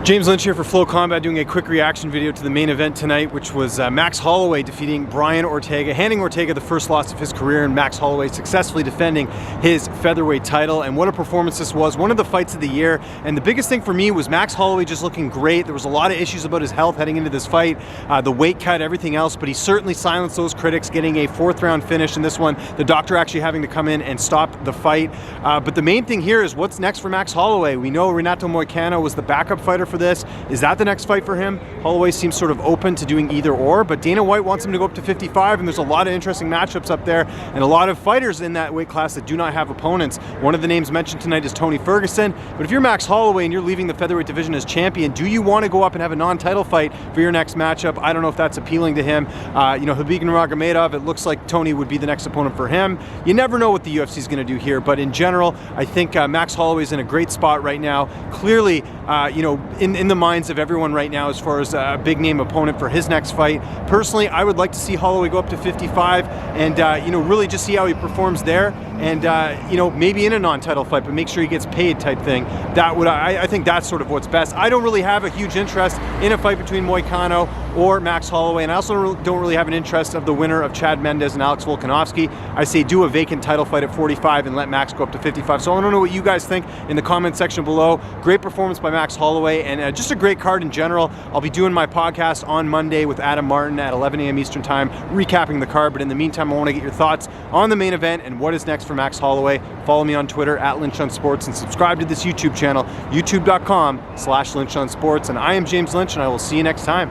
James Lynch here for Flow Combat, doing a quick reaction video to the main event tonight, which was Max Holloway defeating Brian Ortega, handing Ortega the first loss of his career, and Max Holloway successfully defending his featherweight title. And what a performance this was, one of the fights of the year. And the biggest thing for me was Max Holloway just looking great. There was a lot of issues about his health heading into this fight, the weight cut, everything else, but he certainly silenced those critics, getting a fourth round finish in this one, the doctor actually having to come in and stop the fight. But the main thing here is what's next for Max Holloway. We know Renato Moicano was the backup fighter for this. Is that the next fight for him? Holloway seems sort of open to doing either or, but Dana White wants him to go up to 55, and there's a lot of interesting matchups up there and a lot of fighters in that weight class that do not have opponents. One of the names mentioned tonight is Tony Ferguson, but if you're Max Holloway and you're leaving the featherweight division as champion, do you want to go up and have a non-title fight for your next matchup? I don't know if that's appealing to him. Khabib Nurmagomedov, it looks like Tony would be the next opponent for him. You never know what the UFC is going to do here, but in general, I think Max Holloway's in a great spot right now. Clearly, in the minds of everyone right now as far as a big name opponent for his next fight. Personally, I would like to see Holloway go up to 55 and really just see how he performs there, and maybe in a non-title fight, but make sure he gets paid type thing. I think that's sort of what's best. I don't really have a huge interest in a fight between Moicano or Max Holloway, and I also don't really have an interest of the winner of Chad Mendes and Alex Volkanovski. I say do a vacant title fight at 45 and let Max go up to 55. So I don't know what you guys think in the comment section below. Great performance by Max Holloway, and just a great card in general. I'll be doing my podcast on Monday with Adam Martin at 11 a.m. Eastern Time, recapping the card. But in the meantime, I want to get your thoughts on the main event and what is next for Max Holloway. Follow me on Twitter at Lynch on Sports, and subscribe to this YouTube channel, youtube.com/LynchOnSports. And I am James Lynch, and I will see you next time.